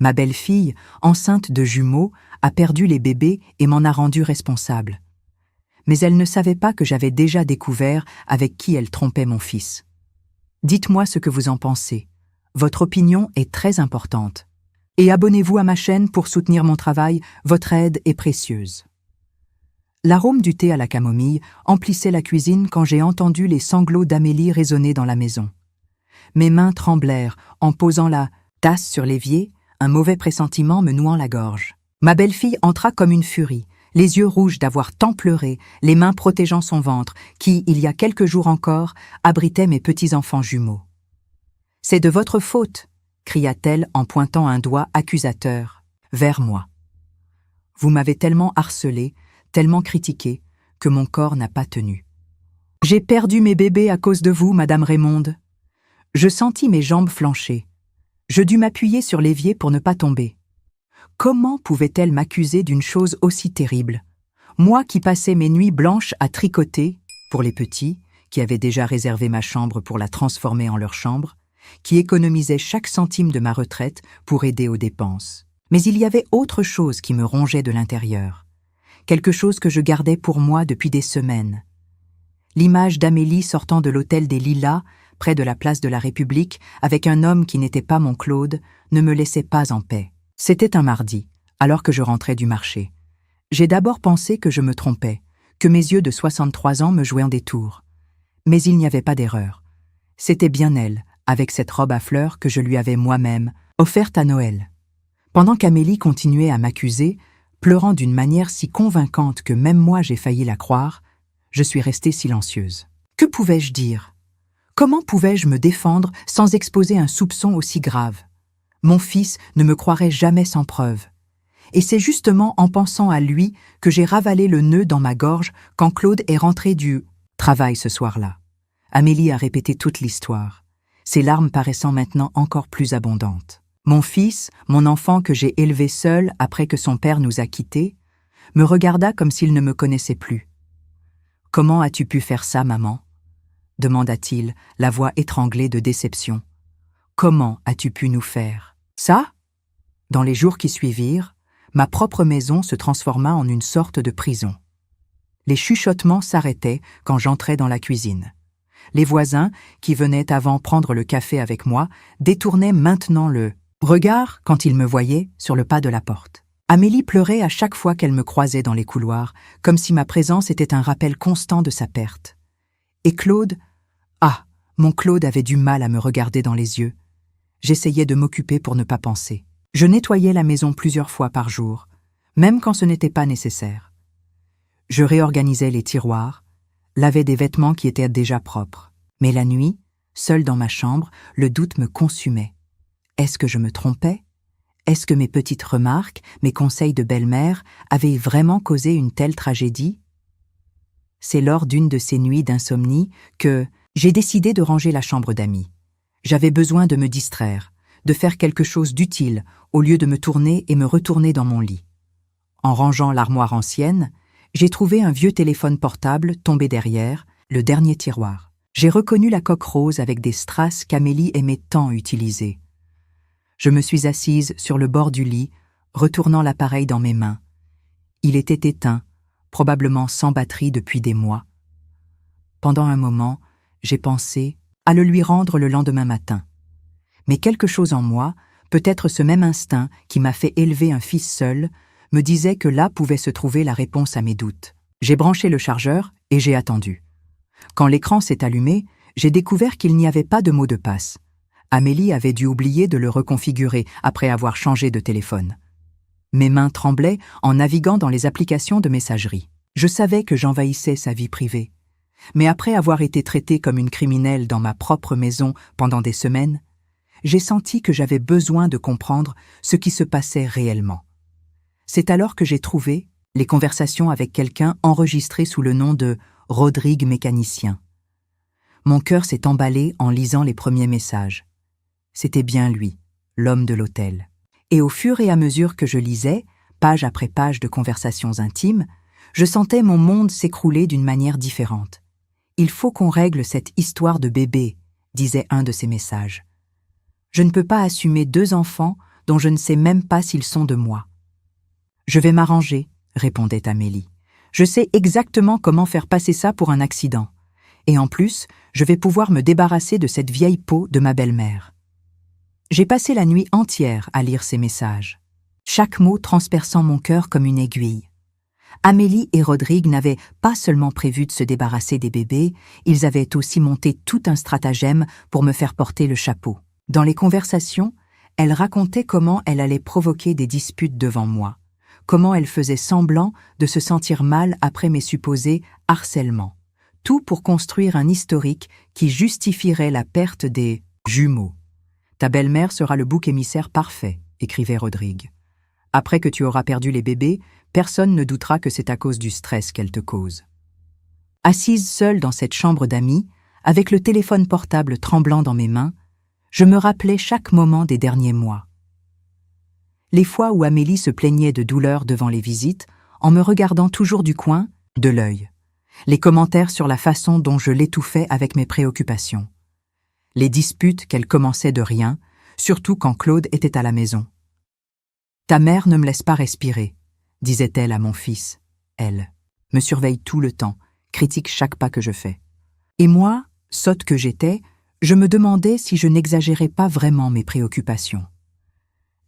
Ma belle-fille, enceinte de jumeaux, a perdu les bébés et m'en a rendu responsable. Mais elle ne savait pas que j'avais déjà découvert avec qui elle trompait mon fils. Dites-moi ce que vous en pensez. Votre opinion est très importante. Et abonnez-vous à ma chaîne pour soutenir mon travail, votre aide est précieuse. L'arôme du thé à la camomille emplissait la cuisine quand j'ai entendu les sanglots d'Amélie résonner dans la maison. Mes mains tremblèrent en posant la tasse sur l'évier, un mauvais pressentiment me nouant la gorge. Ma belle-fille entra comme une furie, les yeux rouges d'avoir tant pleuré, les mains protégeant son ventre, qui, il y a quelques jours encore, abritait mes petits-enfants jumeaux. « C'est de votre faute !» cria-t-elle en pointant un doigt accusateur vers moi. « Vous m'avez tellement harcelé, tellement critiqué, que mon corps n'a pas tenu. J'ai perdu mes bébés à cause de vous, Madame Raymonde. » Je sentis mes jambes flancher. Je dus m'appuyer sur l'évier pour ne pas tomber. Comment pouvait-elle m'accuser d'une chose aussi terrible? Moi qui passais mes nuits blanches à tricoter, pour les petits, qui avaient déjà réservé ma chambre pour la transformer en leur chambre, qui économisait chaque centime de ma retraite pour aider aux dépenses. Mais il y avait autre chose qui me rongeait de l'intérieur. Quelque chose que je gardais pour moi depuis des semaines. L'image d'Amélie sortant de l'hôtel des Lilas, près de la place de la République, avec un homme qui n'était pas mon Claude, ne me laissait pas en paix. C'était un mardi, alors que je rentrais du marché. J'ai d'abord pensé que je me trompais, que mes yeux de 63 ans me jouaient en des tours. Mais il n'y avait pas d'erreur. C'était bien elle, avec cette robe à fleurs que je lui avais moi-même offerte à Noël. Pendant qu'Amélie continuait à m'accuser, pleurant d'une manière si convaincante que même moi j'ai failli la croire, je suis restée silencieuse. Que pouvais-je dire? Comment pouvais-je me défendre sans exposer un soupçon aussi grave? Mon fils ne me croirait jamais sans preuve. Et c'est justement en pensant à lui que j'ai ravalé le nœud dans ma gorge quand Claude est rentré du travail ce soir-là. Amélie a répété toute l'histoire, ses larmes paraissant maintenant encore plus abondantes. Mon fils, mon enfant que j'ai élevé seul après que son père nous a quittés, me regarda comme s'il ne me connaissait plus. « Comment as-tu pu faire ça, maman ?» demanda-t-il, la voix étranglée de déception. « Comment as-tu pu nous faire ça ?» Dans les jours qui suivirent, ma propre maison se transforma en une sorte de prison. Les chuchotements s'arrêtaient quand j'entrais dans la cuisine. Les voisins, qui venaient avant prendre le café avec moi, détournaient maintenant le regard quand ils me voyaient sur le pas de la porte. Amélie pleurait à chaque fois qu'elle me croisait dans les couloirs, comme si ma présence était un rappel constant de sa perte. Et Claude, mon Claude avait du mal à me regarder dans les yeux. J'essayais de m'occuper pour ne pas penser. Je nettoyais la maison plusieurs fois par jour, même quand ce n'était pas nécessaire. Je réorganisais les tiroirs, lavais des vêtements qui étaient déjà propres. Mais la nuit, seule dans ma chambre, le doute me consumait. Est-ce que je me trompais? Est-ce que mes petites remarques, mes conseils de belle-mère avaient vraiment causé une telle tragédie? C'est lors d'une de ces nuits d'insomnie que j'ai décidé de ranger la chambre d'amis. J'avais besoin de me distraire, de faire quelque chose d'utile au lieu de me tourner et me retourner dans mon lit. En rangeant l'armoire ancienne, j'ai trouvé un vieux téléphone portable tombé derrière, le dernier tiroir. J'ai reconnu la coque rose avec des strass qu'Amélie aimait tant utiliser. Je me suis assise sur le bord du lit, retournant l'appareil dans mes mains. Il était éteint, probablement sans batterie depuis des mois. Pendant un moment, j'ai pensé à le lui rendre le lendemain matin. Mais quelque chose en moi, peut-être ce même instinct qui m'a fait élever un fils seul, me disait que là pouvait se trouver la réponse à mes doutes. J'ai branché le chargeur et j'ai attendu. Quand l'écran s'est allumé, j'ai découvert qu'il n'y avait pas de mot de passe. Amélie avait dû oublier de le reconfigurer après avoir changé de téléphone. Mes mains tremblaient en naviguant dans les applications de messagerie. Je savais que j'envahissais sa vie privée. Mais après avoir été traitée comme une criminelle dans ma propre maison pendant des semaines, j'ai senti que j'avais besoin de comprendre ce qui se passait réellement. C'est alors que j'ai trouvé les conversations avec quelqu'un enregistrées sous le nom de Rodrigue Mécanicien. Mon cœur s'est emballé en lisant les premiers messages. C'était bien lui, l'homme de l'hôtel. Et au fur et à mesure que je lisais, page après page de conversations intimes, je sentais mon monde s'écrouler d'une manière différente. « Il faut qu'on règle cette histoire de bébé », disait un de ces messages. « Je ne peux pas assumer 2 enfants dont je ne sais même pas s'ils sont de moi. Je vais m'arranger, répondait Amélie. Je sais exactement comment faire passer ça pour un accident. Et en plus, je vais pouvoir me débarrasser de cette vieille peau de ma belle-mère. J'ai passé la nuit entière à lire ces messages, chaque mot transperçant mon cœur comme une aiguille. Amélie et Rodrigue n'avaient pas seulement prévu de se débarrasser des bébés, ils avaient aussi monté tout un stratagème pour me faire porter le chapeau. Dans les conversations, elle racontait comment elle allait provoquer des disputes devant moi, comment elle faisait semblant de se sentir mal après mes supposés harcèlements. Tout pour construire un historique qui justifierait la perte des jumeaux. « Ta belle-mère sera le bouc émissaire parfait », écrivait Rodrigue. « Après que tu auras perdu les bébés, personne ne doutera que c'est à cause du stress qu'elle te cause. » Assise seule dans cette chambre d'amis, avec le téléphone portable tremblant dans mes mains, je me rappelais chaque moment des derniers mois. Les fois où Amélie se plaignait de douleur devant les visites, en me regardant toujours du coin, de l'œil. Les commentaires sur la façon dont je l'étouffais avec mes préoccupations. Les disputes qu'elle commençait de rien, surtout quand Claude était à la maison. « Ta mère ne me laisse pas respirer », disait-elle à mon fils. Elle me surveille tout le temps, critique chaque pas que je fais. Et moi, sotte que j'étais, je me demandais si je n'exagérais pas vraiment mes préoccupations.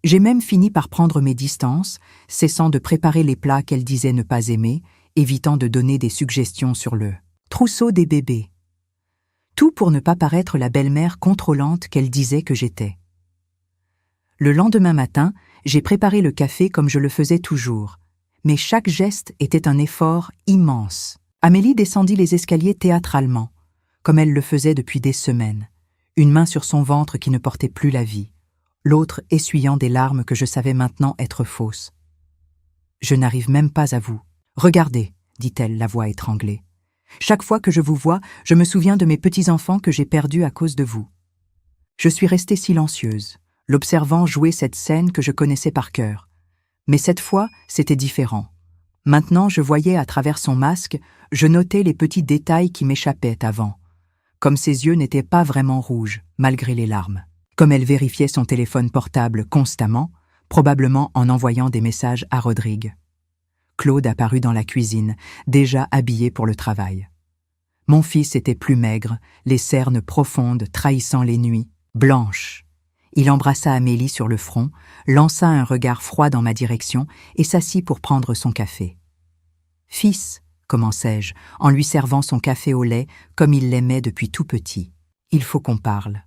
J'ai même fini par prendre mes distances, cessant de préparer les plats qu'elle disait ne pas aimer, évitant de donner des suggestions sur le trousseau des bébés. Tout pour ne pas paraître la belle-mère contrôlante qu'elle disait que j'étais. Le lendemain matin, j'ai préparé le café comme je le faisais toujours, mais chaque geste était un effort immense. Amélie descendit les escaliers théâtralement, comme elle le faisait depuis des semaines, une main sur son ventre qui ne portait plus la vie, l'autre essuyant des larmes que je savais maintenant être fausses. « Je n'arrive même pas à vous. Regardez, dit-elle, la voix étranglée. Chaque fois que je vous vois, je me souviens de mes petits-enfants que j'ai perdus à cause de vous. » Je suis restée silencieuse, l'observant jouer cette scène que je connaissais par cœur. Mais cette fois, c'était différent. Maintenant, je voyais à travers son masque, je notais les petits détails qui m'échappaient avant. Comme ses yeux n'étaient pas vraiment rouges, malgré les larmes. Comme elle vérifiait son téléphone portable constamment, probablement en envoyant des messages à Rodrigue. Claude apparut dans la cuisine, déjà habillé pour le travail. Mon fils était plus maigre, les cernes profondes trahissant les nuits, blanches. Il embrassa Amélie sur le front, lança un regard froid dans ma direction et s'assit pour prendre son café. « Fils, commençai-je, en lui servant son café au lait comme il l'aimait depuis tout petit. Il faut qu'on parle. »«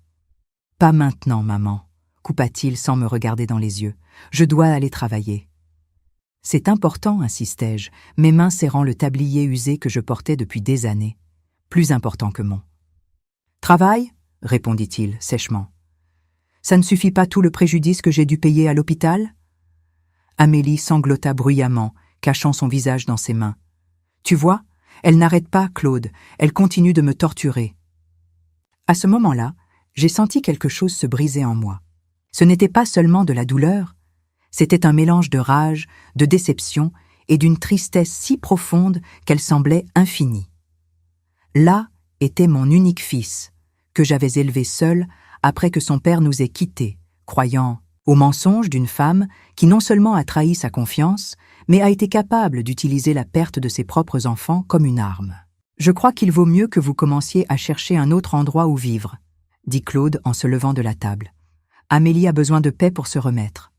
Pas maintenant, maman, » coupa-t-il sans me regarder dans les yeux. « Je dois aller travailler. » « C'est important, insistai-je, mes mains serrant le tablier usé que je portais depuis des années. Plus important que mon. « Travail ?» répondit-il sèchement. « Ça ne suffit pas tout le préjudice que j'ai dû payer à l'hôpital ?» Amélie sanglota bruyamment, cachant son visage dans ses mains. « Tu vois, elle n'arrête pas, Claude, elle continue de me torturer. » À ce moment-là, j'ai senti quelque chose se briser en moi. Ce n'était pas seulement de la douleur, c'était un mélange de rage, de déception et d'une tristesse si profonde qu'elle semblait infinie. Là était mon unique fils, que j'avais élevé seul après que son père nous ait quittés, croyant au mensonge d'une femme qui non seulement a trahi sa confiance, mais a été capable d'utiliser la perte de ses propres enfants comme une arme. « Je crois qu'il vaut mieux que vous commenciez à chercher un autre endroit où vivre, » dit Claude en se levant de la table. « Amélie a besoin de paix pour se remettre. »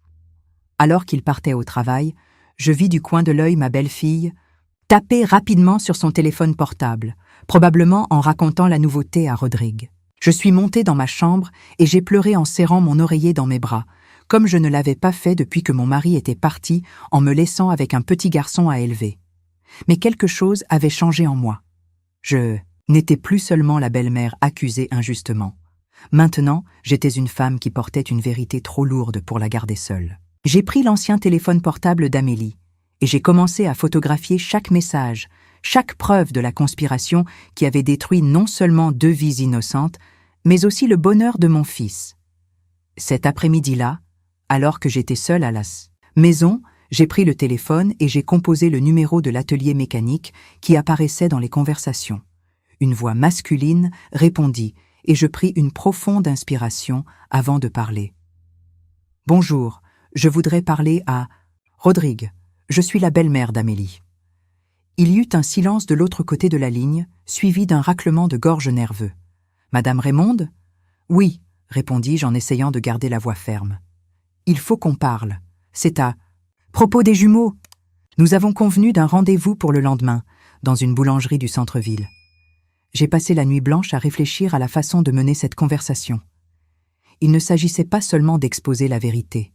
Alors qu'il partait au travail, je vis du coin de l'œil ma belle-fille taper rapidement sur son téléphone portable, probablement en racontant la nouveauté à Rodrigue. Je suis montée dans ma chambre et j'ai pleuré en serrant mon oreiller dans mes bras, comme je ne l'avais pas fait depuis que mon mari était parti en me laissant avec un petit garçon à élever. Mais quelque chose avait changé en moi. Je n'étais plus seulement la belle-mère accusée injustement. Maintenant, j'étais une femme qui portait une vérité trop lourde pour la garder seule. J'ai pris l'ancien téléphone portable d'Amélie et j'ai commencé à photographier chaque message, chaque preuve de la conspiration qui avait détruit non seulement 2 vies innocentes, mais aussi le bonheur de mon fils. Cet après-midi-là, alors que j'étais seule à la maison, j'ai pris le téléphone et j'ai composé le numéro de l'atelier mécanique qui apparaissait dans les conversations. Une voix masculine répondit et je pris une profonde inspiration avant de parler. « Bonjour, Je voudrais parler à Rodrigue. Je suis la belle-mère d'Amélie. Il y eut un silence de l'autre côté de la ligne, suivi d'un raclement de gorge nerveux. Madame Raymonde ? Oui, répondis-je en essayant de garder la voix ferme. Il faut qu'on parle. C'est à propos des jumeaux. Nous avons convenu d'un rendez-vous pour le lendemain, dans une boulangerie du centre-ville. J'ai passé la nuit blanche à réfléchir à la façon de mener cette conversation. Il ne s'agissait pas seulement d'exposer la vérité.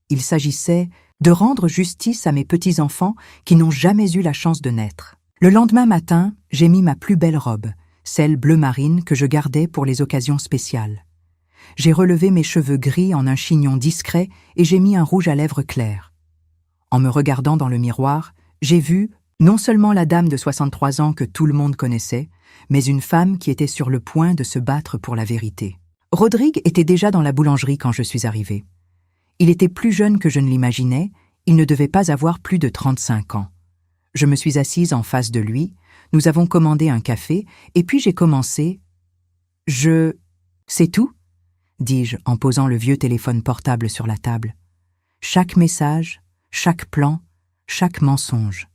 Il s'agissait de rendre justice à mes petits-enfants qui n'ont jamais eu la chance de naître. Le lendemain matin, j'ai mis ma plus belle robe, celle bleu marine que je gardais pour les occasions spéciales. J'ai relevé mes cheveux gris en un chignon discret et j'ai mis un rouge à lèvres clair. En me regardant dans le miroir, j'ai vu non seulement la dame de 63 ans que tout le monde connaissait, mais une femme qui était sur le point de se battre pour la vérité. Rodrigue était déjà dans la boulangerie quand je suis arrivée. Il était plus jeune que je ne l'imaginais, il ne devait pas avoir plus de 35 ans. Je me suis assise en face de lui, nous avons commandé un café, et puis j'ai commencé. « C'est tout ?» dis-je en posant le vieux téléphone portable sur la table. Chaque message, chaque plan, chaque mensonge.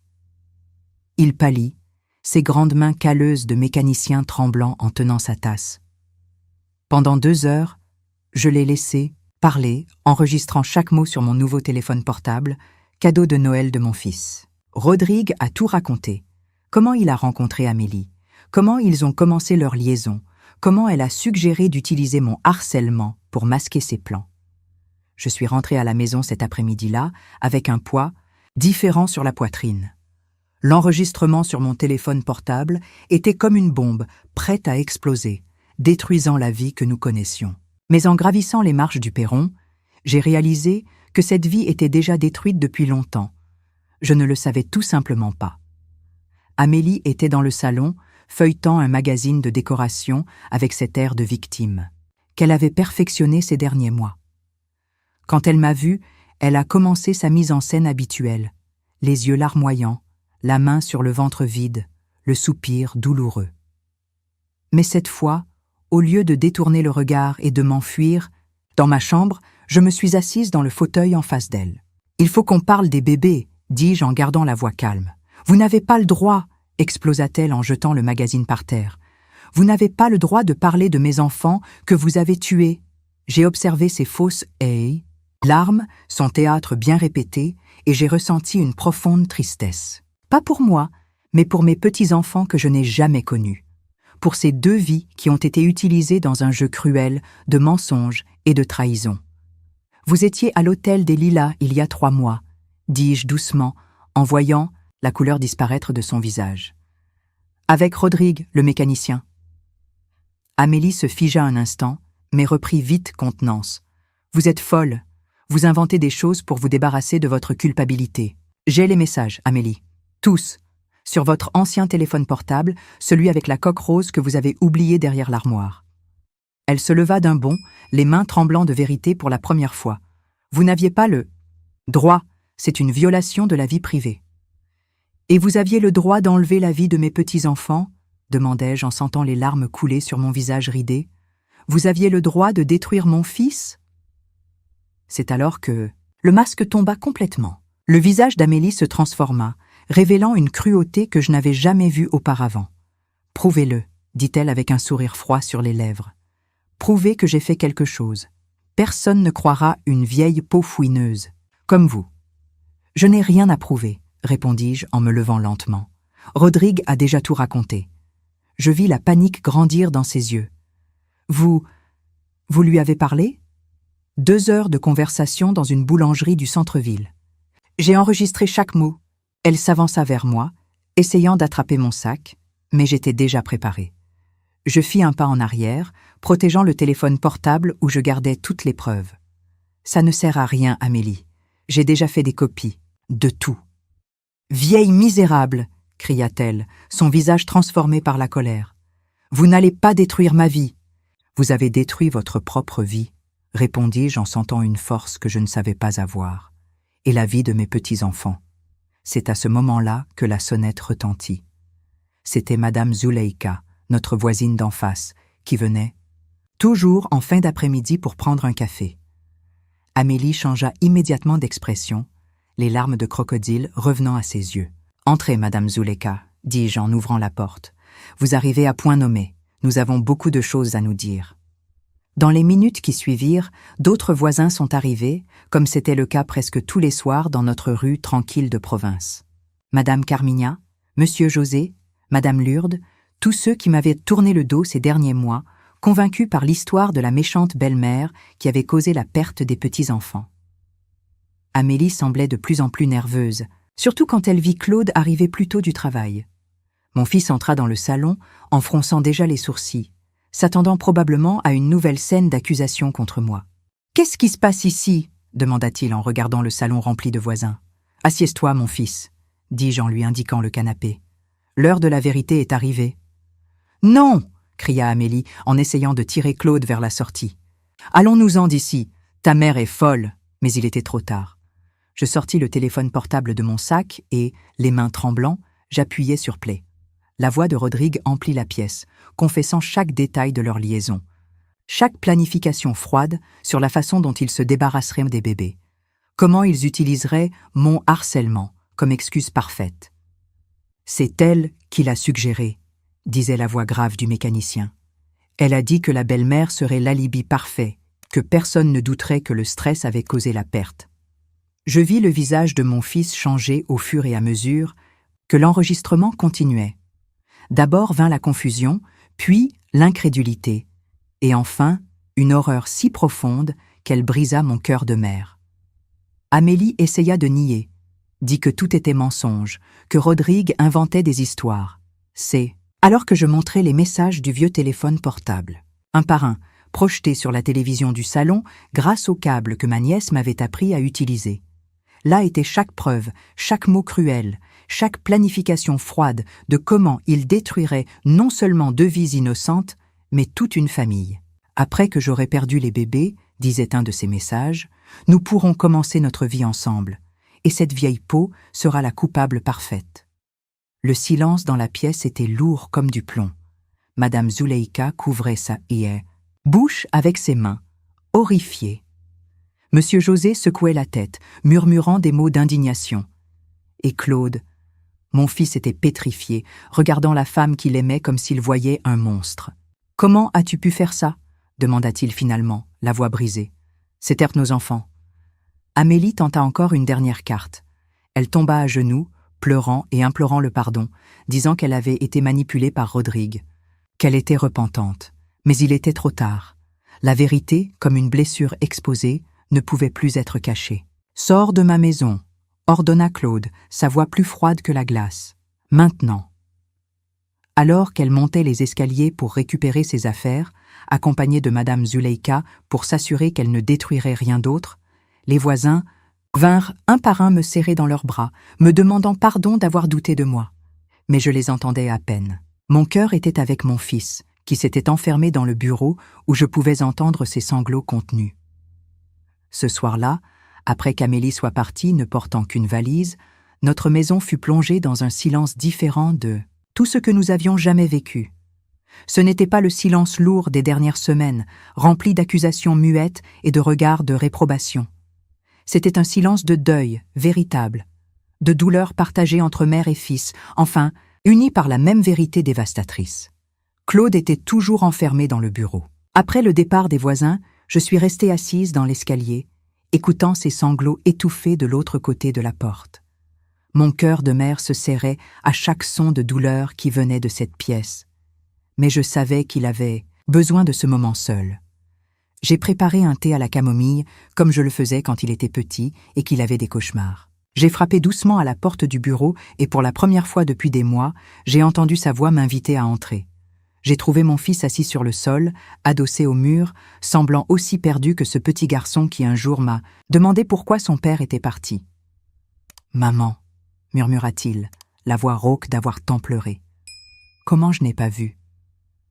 Il pâlit, ses grandes mains calleuses de mécanicien tremblant en tenant sa tasse. Pendant 2 heures, je l'ai laissé parler, enregistrant chaque mot sur mon nouveau téléphone portable, cadeau de Noël de mon fils. Rodrigue a tout raconté. Comment il a rencontré Amélie, comment ils ont commencé leur liaison, comment elle a suggéré d'utiliser mon harcèlement pour masquer ses plans. Je suis rentrée à la maison cet après-midi-là avec un poids différent sur la poitrine. L'enregistrement sur mon téléphone portable était comme une bombe prête à exploser, détruisant la vie que nous connaissions. Mais en gravissant les marches du perron, j'ai réalisé que cette vie était déjà détruite depuis longtemps. Je ne le savais tout simplement pas. Amélie était dans le salon, feuilletant un magazine de décoration avec cet air de victime, qu'elle avait perfectionné ces derniers mois. Quand elle m'a vue, elle a commencé sa mise en scène habituelle, les yeux larmoyants, la main sur le ventre vide, le soupir douloureux. Mais cette fois, au lieu de détourner le regard et de m'enfuir, dans ma chambre, je me suis assise dans le fauteuil en face d'elle. « Il faut qu'on parle des bébés », dis-je en gardant la voix calme. « Vous n'avez pas le droit », explosa-t-elle en jetant le magazine par terre. « Vous n'avez pas le droit de parler de mes enfants que vous avez tués. » J'ai observé ces fausses « hey », larmes, son théâtre bien répété, et j'ai ressenti une profonde tristesse. Pas pour moi, mais pour mes petits-enfants que je n'ai jamais connus. Pour ces 2 vies qui ont été utilisées dans un jeu cruel de mensonges et de trahison. « Vous étiez à l'hôtel des Lilas il y a 3 mois, dis-je doucement, en voyant la couleur disparaître de son visage. Avec Rodrigue, le mécanicien. Amélie se figea un instant, mais reprit vite contenance. « Vous êtes folle. Vous inventez des choses pour vous débarrasser de votre culpabilité. J'ai les messages, Amélie. Tous. Sur votre ancien téléphone portable, celui avec la coque rose que vous avez oublié derrière l'armoire. » Elle se leva d'un bond, les mains tremblant de vérité pour la première fois. « Vous n'aviez pas le droit, c'est une violation de la vie privée. »« Et vous aviez le droit d'enlever la vie de mes petits-enfants » demandai-je en sentant les larmes couler sur mon visage ridé. « Vous aviez le droit de détruire mon fils ?» C'est alors que le masque tomba complètement. Le visage d'Amélie se transforma, révélant une cruauté que je n'avais jamais vue auparavant. « Prouvez-le, » dit-elle avec un sourire froid sur les lèvres. « Prouvez que j'ai fait quelque chose. Personne ne croira une vieille peau fouineuse, comme vous. »« Je n'ai rien à prouver, » répondis-je en me levant lentement. Rodrigue a déjà tout raconté. Je vis la panique grandir dans ses yeux. « Vous lui avez parlé ?» 2 heures de conversation dans une boulangerie du centre-ville. J'ai enregistré chaque mot. Elle s'avança vers moi, essayant d'attraper mon sac, mais j'étais déjà préparée. Je fis un pas en arrière, protégeant le téléphone portable où je gardais toutes les preuves. « Ça ne sert à rien, Amélie. J'ai déjà fait des copies. De tout. »« Vieille misérable !» cria-t-elle, son visage transformé par la colère. « Vous n'allez pas détruire ma vie. »« Vous avez détruit votre propre vie, » répondis-je en sentant une force que je ne savais pas avoir, et la vie de mes petits-enfants. C'est à ce moment-là que la sonnette retentit. C'était Madame Zuleika, notre voisine d'en face, qui venait, toujours en fin d'après-midi pour prendre un café. Amélie changea immédiatement d'expression, les larmes de crocodile revenant à ses yeux. « Entrez, Madame Zuleka, dis-je en ouvrant la porte. Vous arrivez à point nommé. Nous avons beaucoup de choses à nous dire. » Dans les minutes qui suivirent, d'autres voisins sont arrivés, comme c'était le cas presque tous les soirs dans notre rue tranquille de province. Madame Carmigna, Monsieur José, Madame Lourdes, tous ceux qui m'avaient tourné le dos ces derniers mois, convaincus par l'histoire de la méchante belle-mère qui avait causé la perte des petits-enfants. Amélie semblait de plus en plus nerveuse, surtout quand elle vit Claude arriver plus tôt du travail. Mon fils entra dans le salon en fronçant déjà les sourcils, s'attendant probablement à une nouvelle scène d'accusation contre moi. « Qu'est-ce qui se passe ici ?» demanda-t-il en regardant le salon rempli de voisins. « Assieds-toi, mon fils, » dis-je en lui indiquant le canapé. « L'heure de la vérité est arrivée. »« Non !» cria Amélie en essayant de tirer Claude vers la sortie. « Allons-nous-en d'ici. Ta mère est folle. » Mais il était trop tard. Je sortis le téléphone portable de mon sac et, les mains tremblantes, j'appuyai sur play. La voix de Rodrigue emplit la pièce, confessant chaque détail de leur liaison. Chaque planification froide sur la façon dont ils se débarrasseraient des bébés. Comment ils utiliseraient mon harcèlement comme excuse parfaite. « C'est elle qui l'a suggéré », disait la voix grave du mécanicien. « Elle a dit que la belle-mère serait l'alibi parfait, que personne ne douterait que le stress avait causé la perte. » Je vis le visage de mon fils changer au fur et à mesure que l'enregistrement continuait. D'abord vint la confusion, puis l'incrédulité, et enfin une horreur si profonde qu'elle brisa mon cœur de mère. Amélie essaya de nier, dit que tout était mensonge, que Rodrigue inventait des histoires. C'est alors que je montrai les messages du vieux téléphone portable, un par un, projetés sur la télévision du salon grâce au câble que ma nièce m'avait appris à utiliser. Là était chaque preuve, chaque mot cruel, chaque planification froide de comment il détruirait non seulement 2 vies innocentes, mais toute une famille. Après que j'aurai perdu les bébés, disait un de ces messages, nous pourrons commencer notre vie ensemble, et cette vieille peau sera la coupable parfaite. Le silence dans la pièce était lourd comme du plomb. Madame Zuleika couvrait sa bouche avec ses mains, horrifiée. Monsieur José secouait la tête, murmurant des mots d'indignation. Et Claude, mon fils était pétrifié, regardant la femme qu'il aimait comme s'il voyait un monstre. « Comment as-tu pu faire ça ?» demanda-t-il finalement, la voix brisée. « C'étaient nos enfants. » Amélie tenta encore une dernière carte. Elle tomba à genoux, pleurant et implorant le pardon, disant qu'elle avait été manipulée par Rodrigue, qu'elle était repentante. Mais il était trop tard. La vérité, comme une blessure exposée, ne pouvait plus être cachée. « Sors de ma maison !» ordonna Claude, sa voix plus froide que la glace. « Maintenant !» Alors qu'elle montait les escaliers pour récupérer ses affaires, accompagnée de Madame Zuleika pour s'assurer qu'elle ne détruirait rien d'autre, les voisins vinrent un par un me serrer dans leurs bras, me demandant pardon d'avoir douté de moi. Mais je les entendais à peine. Mon cœur était avec mon fils, qui s'était enfermé dans le bureau où je pouvais entendre ses sanglots contenus. Ce soir-là, après qu'Amélie soit partie ne portant qu'une valise, notre maison fut plongée dans un silence différent de tout ce que nous avions jamais vécu. Ce n'était pas le silence lourd des dernières semaines, rempli d'accusations muettes et de regards de réprobation. C'était un silence de deuil véritable, de douleur partagée entre mère et fils, enfin, unis par la même vérité dévastatrice. Claude était toujours enfermé dans le bureau. Après le départ des voisins, je suis restée assise dans l'escalier, écoutant ses sanglots étouffés de l'autre côté de la porte. Mon cœur de mère se serrait à chaque son de douleur qui venait de cette pièce. Mais je savais qu'il avait besoin de ce moment seul. J'ai préparé un thé à la camomille, comme je le faisais quand il était petit et qu'il avait des cauchemars. J'ai frappé doucement à la porte du bureau et pour la première fois depuis des mois, j'ai entendu sa voix m'inviter à entrer. J'ai trouvé mon fils assis sur le sol, adossé au mur, semblant aussi perdu que ce petit garçon qui un jour m'a demandé pourquoi son père était parti. « Maman », murmura-t-il, la voix rauque d'avoir tant pleuré. Comment je n'ai pas vu?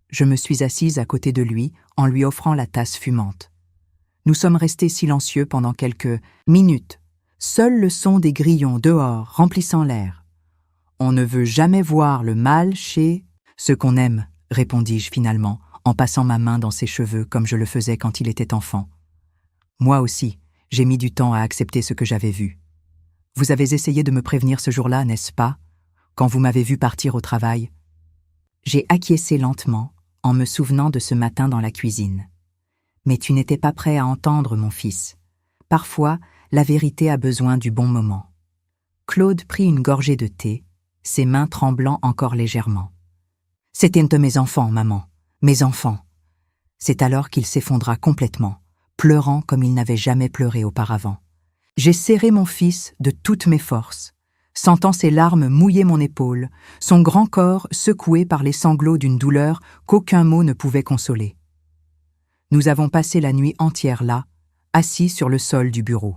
Je me suis assise à côté de lui en lui offrant la tasse fumante. Nous sommes restés silencieux pendant quelques minutes, seul le son des grillons dehors remplissant l'air. On ne veut jamais voir le mal chez ce qu'on aime, répondis-je finalement, en passant ma main dans ses cheveux comme je le faisais quand il était enfant. Moi aussi, J'ai mis du temps à accepter ce que j'avais vu. Vous avez essayé de me prévenir ce jour-là, n'est-ce pas, quand vous m'avez vu partir au travail? J'ai acquiescé lentement, en me souvenant de ce matin dans la cuisine. Mais tu n'étais pas prêt à entendre, mon fils. Parfois, la vérité a besoin du bon moment. Claude prit une gorgée de thé, ses mains tremblant encore légèrement. C'était un de mes enfants, maman. Mes enfants. C'est alors qu'il s'effondra complètement, pleurant comme il n'avait jamais pleuré auparavant. J'ai serré mon fils de toutes mes forces, sentant ses larmes mouiller mon épaule, son grand corps secoué par les sanglots d'une douleur qu'aucun mot ne pouvait consoler. Nous avons passé la nuit entière là, assis sur le sol du bureau.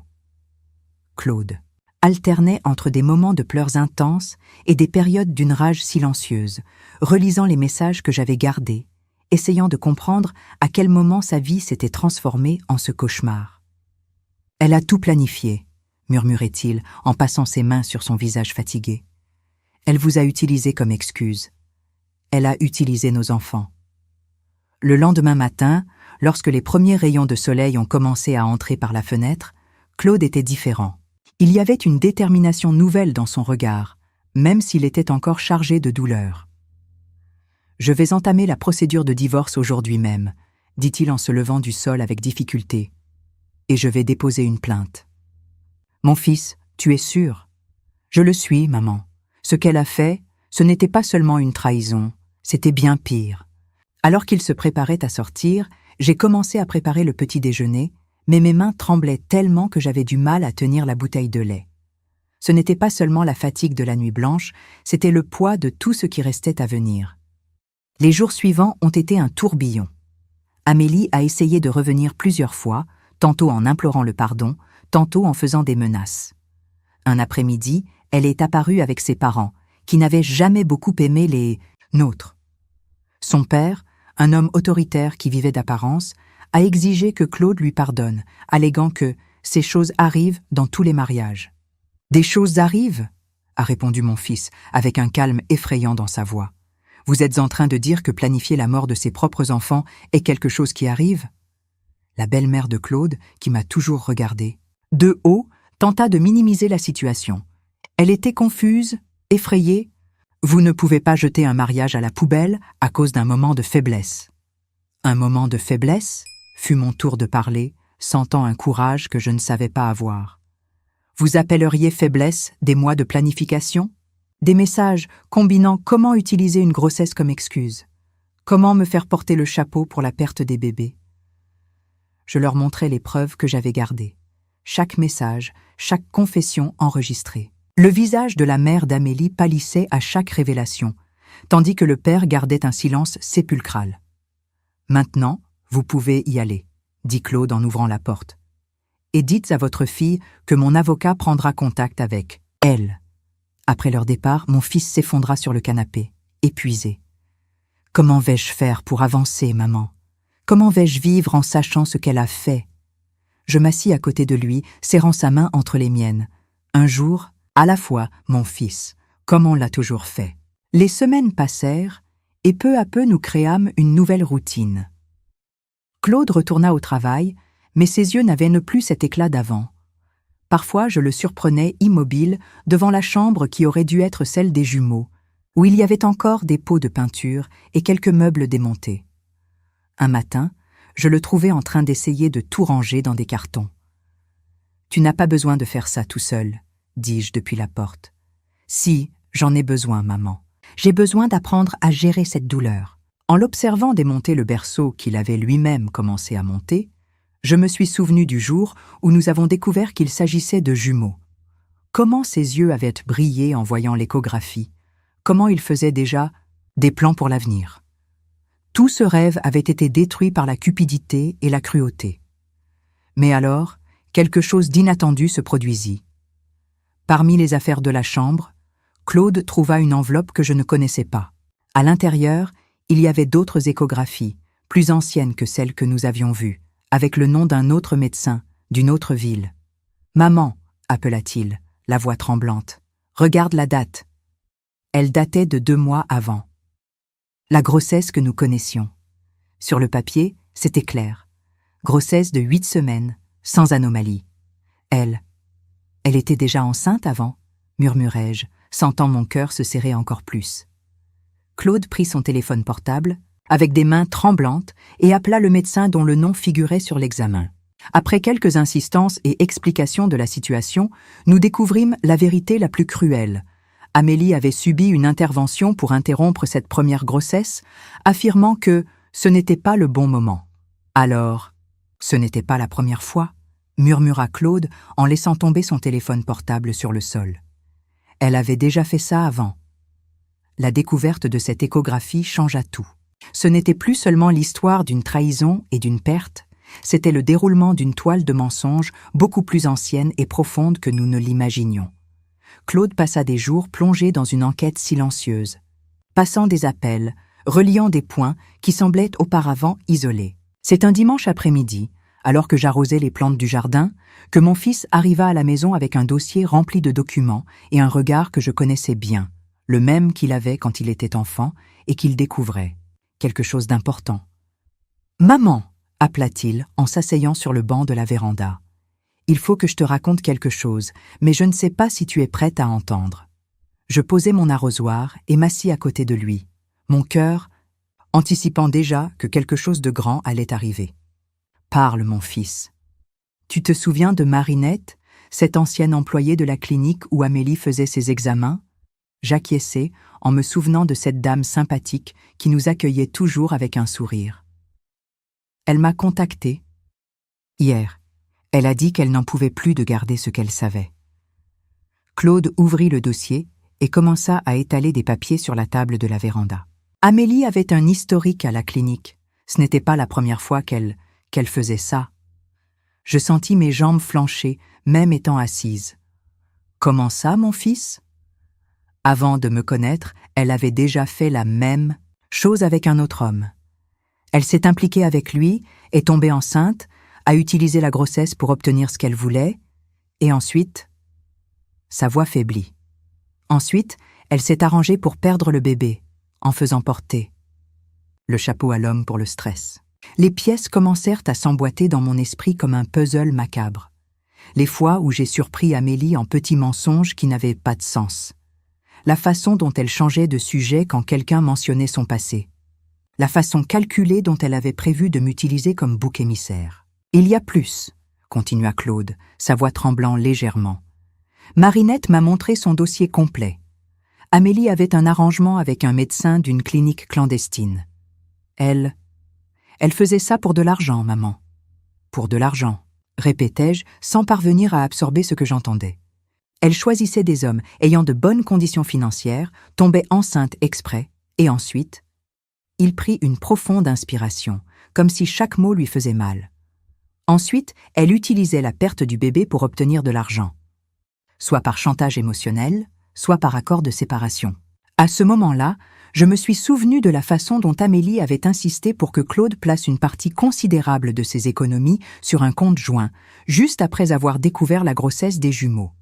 Claude alternait entre des moments de pleurs intenses et des périodes d'une rage silencieuse, relisant les messages que j'avais gardés, essayant de comprendre à quel moment sa vie s'était transformée en ce cauchemar. « Elle a tout planifié », murmurait-il en passant ses mains sur son visage fatigué. « Elle vous a utilisé comme excuse. Elle a utilisé nos enfants. » Le lendemain matin, lorsque les premiers rayons de soleil ont commencé à entrer par la fenêtre, Claude était différent. Il y avait une détermination nouvelle dans son regard, même s'il était encore chargé de douleur. « Je vais entamer la procédure de divorce aujourd'hui même, » dit-il en se levant du sol avec difficulté. « Et je vais déposer une plainte. »« Mon fils, tu es sûr ?»« Je le suis, maman. Ce qu'elle a fait, ce n'était pas seulement une trahison, c'était bien pire. » Alors qu'il se préparait à sortir, j'ai commencé à préparer le petit déjeuner, mais mes mains tremblaient tellement que j'avais du mal à tenir la bouteille de lait. Ce n'était pas seulement la fatigue de la nuit blanche, c'était le poids de tout ce qui restait à venir. Les jours suivants ont été un tourbillon. Amélie a essayé de revenir plusieurs fois, tantôt en implorant le pardon, tantôt en faisant des menaces. Un après-midi, elle est apparue avec ses parents, qui n'avaient jamais beaucoup aimé les nôtres. Son père, un homme autoritaire qui vivait d'apparence, a exigé que Claude lui pardonne, alléguant que « ces choses arrivent dans tous les mariages ». « Des choses arrivent ?» a répondu mon fils, avec un calme effrayant dans sa voix. « Vous êtes en train de dire que planifier la mort de ses propres enfants est quelque chose qui arrive ?» La belle-mère de Claude, qui m'a toujours regardé, de haut, tenta de minimiser la situation. Elle était confuse, effrayée. « Vous ne pouvez pas jeter un mariage à la poubelle à cause d'un moment de faiblesse. » Un moment de faiblesse, fut mon tour de parler, sentant un courage que je ne savais pas avoir. Vous appelleriez faiblesse des mois de planification? Des messages combinant comment utiliser une grossesse comme excuse, comment me faire porter le chapeau pour la perte des bébés. Je leur montrais les preuves que j'avais gardées, chaque message, chaque confession enregistrée. Le visage de la mère d'Amélie pâlissait à chaque révélation, tandis que le père gardait un silence sépulcral. « Maintenant, vous pouvez y aller, » dit Claude en ouvrant la porte. « Et dites à votre fille que mon avocat prendra contact avec elle. » Après leur départ, mon fils s'effondra sur le canapé, épuisé. « Comment vais-je faire pour avancer, maman? Comment vais-je vivre en sachant ce qu'elle a fait ?» Je m'assis à côté de lui, serrant sa main entre les miennes. Un jour, à la fois, mon fils, comme on l'a toujours fait. Les semaines passèrent, et peu à peu nous créâmes une nouvelle routine. Claude retourna au travail, mais ses yeux n'avaient plus cet éclat d'avant. Parfois, je le surprenais immobile devant la chambre qui aurait dû être celle des jumeaux, où il y avait encore des pots de peinture et quelques meubles démontés. Un matin, je le trouvais en train d'essayer de tout ranger dans des cartons. « Tu n'as pas besoin de faire ça tout seul, » dis-je depuis la porte. « Si, j'en ai besoin, maman. J'ai besoin d'apprendre à gérer cette douleur. » En l'observant démonter le berceau qu'il avait lui-même commencé à monter, je me suis souvenu du jour où nous avons découvert qu'il s'agissait de jumeaux. Comment ses yeux avaient brillé en voyant l'échographie, comment il faisait déjà des plans pour l'avenir. Tout ce rêve avait été détruit par la cupidité et la cruauté. Mais alors, quelque chose d'inattendu se produisit. Parmi les affaires de la chambre, Claude trouva une enveloppe que je ne connaissais pas. À l'intérieur, il y avait d'autres échographies, plus anciennes que celles que nous avions vues, avec le nom d'un autre médecin, d'une autre ville. « Maman » appela-t-il, la voix tremblante. « Regarde la date. » Elle datait de 2 mois avant. La grossesse que nous connaissions. Sur le papier, c'était clair. Grossesse de 8 semaines, sans anomalie. Elle était déjà enceinte avant, murmurai-je, sentant mon cœur se serrer encore plus. Claude prit son téléphone portable, avec des mains tremblantes, et appela le médecin dont le nom figurait sur l'examen. Après quelques insistances et explications de la situation, nous découvrîmes la vérité la plus cruelle. Amélie avait subi une intervention pour interrompre cette première grossesse, affirmant que ce n'était pas le bon moment. Alors, ce n'était pas la première fois, murmura Claude en laissant tomber son téléphone portable sur le sol. Elle avait déjà fait ça avant. La découverte de cette échographie changea tout. Ce n'était plus seulement l'histoire d'une trahison et d'une perte, c'était le déroulement d'une toile de mensonges beaucoup plus ancienne et profonde que nous ne l'imaginions. Claude passa des jours plongé dans une enquête silencieuse, passant des appels, reliant des points qui semblaient auparavant isolés. C'est un dimanche après-midi, alors que j'arrosais les plantes du jardin, que mon fils arriva à la maison avec un dossier rempli de documents et un regard que je connaissais bien, le même qu'il avait quand il était enfant et qu'il découvrait. Quelque chose d'important. « Maman !» appela-t-il en s'asseyant sur le banc de la véranda. « Il faut que je te raconte quelque chose, mais je ne sais pas si tu es prête à entendre. » Je posai mon arrosoir et m'assis à côté de lui, mon cœur anticipant déjà que quelque chose de grand allait arriver. « Parle, mon fils. Tu te souviens de Marinette, cette ancienne employée de la clinique où Amélie faisait ses examens ?» J'acquiesçai en me souvenant de cette dame sympathique qui nous accueillait toujours avec un sourire. Elle m'a contactée. Hier, elle a dit qu'elle n'en pouvait plus de garder ce qu'elle savait. Claude ouvrit le dossier et commença à étaler des papiers sur la table de la véranda. Amélie avait un historique à la clinique. Ce n'était pas la première fois qu'elle faisait ça. Je sentis mes jambes flancher, même étant assise. « Comment ça, mon fils ?» Avant de me connaître, elle avait déjà fait la même chose avec un autre homme. Elle s'est impliquée avec lui, est tombée enceinte, a utilisé la grossesse pour obtenir ce qu'elle voulait, et ensuite, sa voix faiblit. Ensuite, elle s'est arrangée pour perdre le bébé, en faisant porter le chapeau à l'homme pour le stress. Les pièces commencèrent à s'emboîter dans mon esprit comme un puzzle macabre. Les fois où j'ai surpris Amélie en petits mensonges qui n'avaient pas de sens. La façon dont elle changeait de sujet quand quelqu'un mentionnait son passé. La façon calculée dont elle avait prévu de m'utiliser comme bouc émissaire. « Il y a plus », continua Claude, sa voix tremblant légèrement. Marinette m'a montré son dossier complet. Amélie avait un arrangement avec un médecin d'une clinique clandestine. Elle faisait ça pour de l'argent, maman. Pour de l'argent, répétai-je, sans parvenir à absorber ce que j'entendais. Elle choisissait des hommes ayant de bonnes conditions financières, tombait enceinte exprès, et ensuite, il prit une profonde inspiration, comme si chaque mot lui faisait mal. Ensuite, elle utilisait la perte du bébé pour obtenir de l'argent, soit par chantage émotionnel, soit par accord de séparation. À ce moment-là, je me suis souvenu de la façon dont Amélie avait insisté pour que Claude place une partie considérable de ses économies sur un compte joint, juste après avoir découvert la grossesse des jumeaux.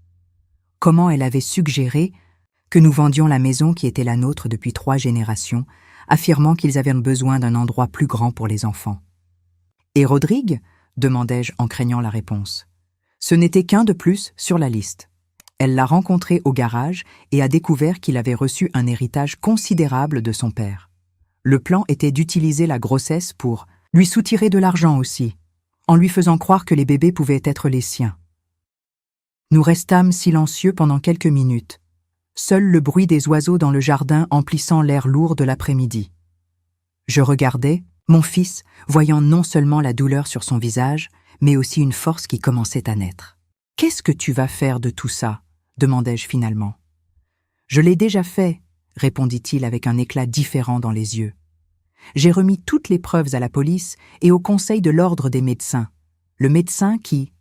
Comment elle avait suggéré que nous vendions la maison qui était la nôtre depuis 3 générations, affirmant qu'ils avaient besoin d'un endroit plus grand pour les enfants. « Et Rodrigue ?» demandai-je en craignant la réponse. Ce n'était qu'un de plus sur la liste. Elle l'a rencontré au garage et a découvert qu'il avait reçu un héritage considérable de son père. Le plan était d'utiliser la grossesse pour lui soutirer de l'argent aussi, en lui faisant croire que les bébés pouvaient être les siens. Nous restâmes silencieux pendant quelques minutes, seul le bruit des oiseaux dans le jardin emplissant l'air lourd de l'après-midi. Je regardais, mon fils, voyant non seulement la douleur sur son visage, mais aussi une force qui commençait à naître. « Qu'est-ce que tu vas faire de tout ça ?» demandai-je finalement. « Je l'ai déjà fait, » répondit-il avec un éclat différent dans les yeux. « J'ai remis toutes les preuves à la police et au conseil de l'ordre des médecins. Le médecin qui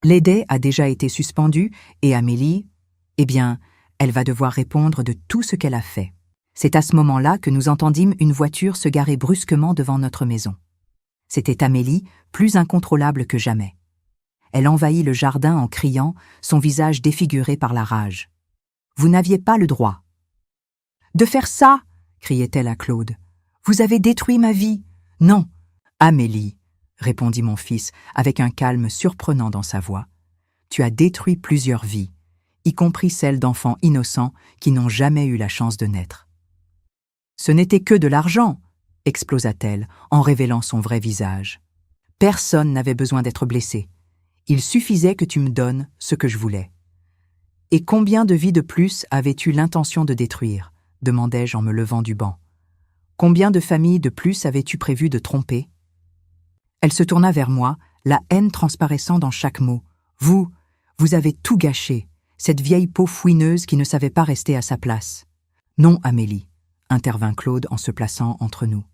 l'aidait a déjà été suspendu et Amélie, eh bien, elle va devoir répondre de tout ce qu'elle a fait. » C'est à ce moment-là que nous entendîmes une voiture se garer brusquement devant notre maison. C'était Amélie, plus incontrôlable que jamais. Elle envahit le jardin en criant, son visage défiguré par la rage. « Vous n'aviez pas le droit. »« De faire ça !» criait-elle à Claude. « Vous avez détruit ma vie. »« Non, Amélie, » répondit mon fils avec un calme surprenant dans sa voix. tu as détruit plusieurs vies, y compris celles d'enfants innocents qui n'ont jamais eu la chance de naître. Ce n'était que de l'argent, explosa-t-elle en révélant son vrai visage. Personne n'avait besoin d'être blessé. Il suffisait que tu me donnes ce que je voulais. Et combien de vies de plus avais-tu l'intention de détruire ? Demandai-je en me levant du banc. Combien de familles de plus avais-tu prévu de tromper ? Elle se tourna vers moi, la haine transparaissant dans chaque mot. Vous avez tout gâché, cette vieille peau fouineuse qui ne savait pas rester à sa place. Non, Amélie, intervint Claude en se plaçant entre nous.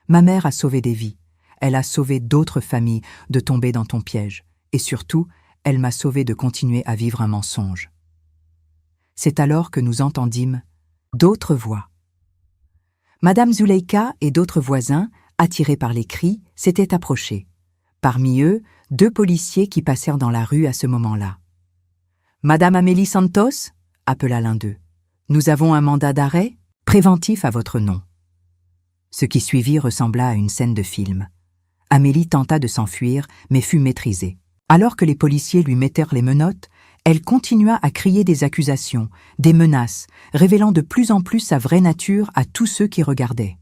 Ma mère a sauvé des vies. Elle a sauvé d'autres familles de tomber dans ton piège. Et surtout, elle m'a sauvé de continuer à vivre un mensonge. C'est alors que nous entendîmes d'autres voix. Madame Zuleika et d'autres voisins, attirés par les cris, s'étaient approchés. Parmi eux, 2 policiers qui passèrent dans la rue à ce moment-là. « Madame Amélie Santos » appela l'un d'eux. « Nous avons un mandat d'arrêt préventif à votre nom. » Ce qui suivit ressembla à une scène de film. Amélie tenta de s'enfuir, mais fut maîtrisée. Alors que les policiers lui mettèrent les menottes, elle continua à crier des accusations, des menaces, révélant de plus en plus sa vraie nature à tous ceux qui regardaient.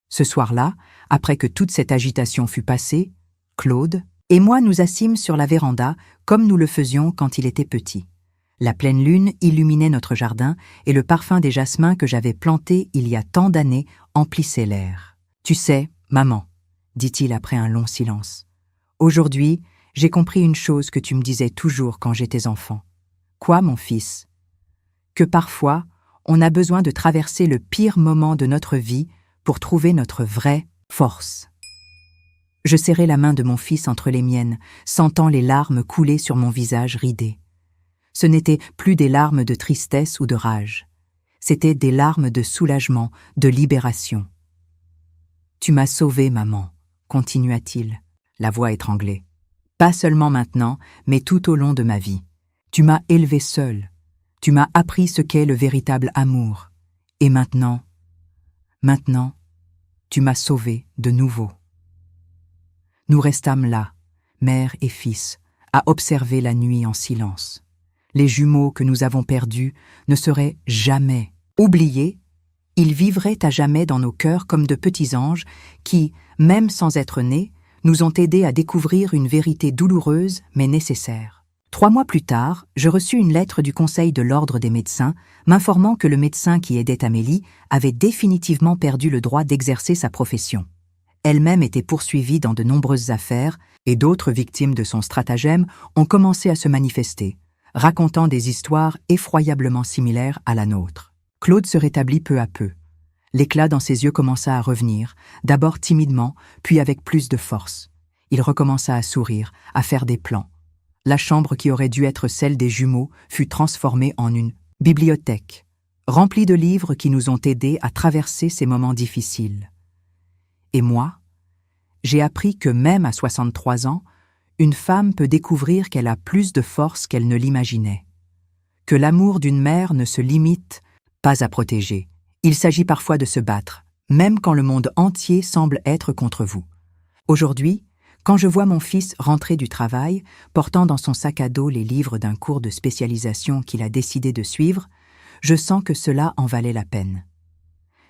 Ce soir-là, après que toute cette agitation fut passée, Claude et moi nous assîmes sur la véranda comme nous le faisions quand il était petit. La pleine lune illuminait notre jardin et le parfum des jasmins que j'avais plantés il y a tant d'années emplissait l'air. « Tu sais, maman, » dit-il après un long silence, « aujourd'hui, j'ai compris une chose que tu me disais toujours quand j'étais enfant. »« Quoi, mon fils ?»« Que parfois, on a besoin de traverser le pire moment de notre vie pour trouver notre vraie force. » Je serrai la main de mon fils entre les miennes, sentant les larmes couler sur mon visage ridé. Ce n'étaient plus des larmes de tristesse ou de rage. C'étaient des larmes de soulagement, de libération. « Tu m'as sauvée, maman, » continua-t-il, la voix étranglée. « Pas seulement maintenant, mais tout au long de ma vie. Tu m'as élevée seule. Tu m'as appris ce qu'est le véritable amour. Et maintenant, tu m'as sauvée de nouveau. » Nous restâmes là, mère et fils, à observer la nuit en silence. Les jumeaux que nous avons perdus ne seraient jamais oubliés. Ils vivraient à jamais dans nos cœurs comme de petits anges qui, même sans être nés, nous ont aidés à découvrir une vérité douloureuse mais nécessaire. 3 mois plus tard, je reçus une lettre du Conseil de l'Ordre des médecins m'informant que le médecin qui aidait Amélie avait définitivement perdu le droit d'exercer sa profession. Elle-même était poursuivie dans de nombreuses affaires et d'autres victimes de son stratagème ont commencé à se manifester, racontant des histoires effroyablement similaires à la nôtre. Claude se rétablit peu à peu. L'éclat dans ses yeux commença à revenir, d'abord timidement, puis avec plus de force. Il recommença à sourire, à faire des plans. La chambre qui aurait dû être celle des jumeaux fut transformée en une bibliothèque, remplie de livres qui nous ont aidés à traverser ces moments difficiles. Et moi, j'ai appris que même à 63 ans, une femme peut découvrir qu'elle a plus de force qu'elle ne l'imaginait. Que l'amour d'une mère ne se limite pas à protéger. Il s'agit parfois de se battre, même quand le monde entier semble être contre vous. Aujourd'hui, quand je vois mon fils rentrer du travail, portant dans son sac à dos les livres d'un cours de spécialisation qu'il a décidé de suivre, je sens que cela en valait la peine.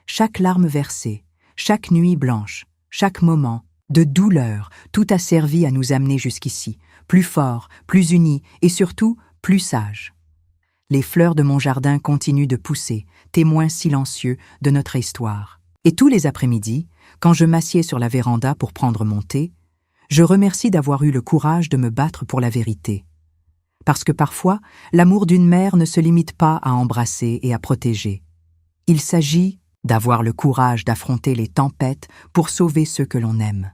Chaque larme versée, chaque nuit blanche, chaque moment de douleur, tout a servi à nous amener jusqu'ici, plus forts, plus unis et surtout plus sages. Les fleurs de mon jardin continuent de pousser, témoins silencieux de notre histoire. Et tous les après-midi, quand je m'assieds sur la véranda pour prendre mon thé, je remercie d'avoir eu le courage de me battre pour la vérité. Parce que parfois, l'amour d'une mère ne se limite pas à embrasser et à protéger. Il s'agit d'avoir le courage d'affronter les tempêtes pour sauver ceux que l'on aime.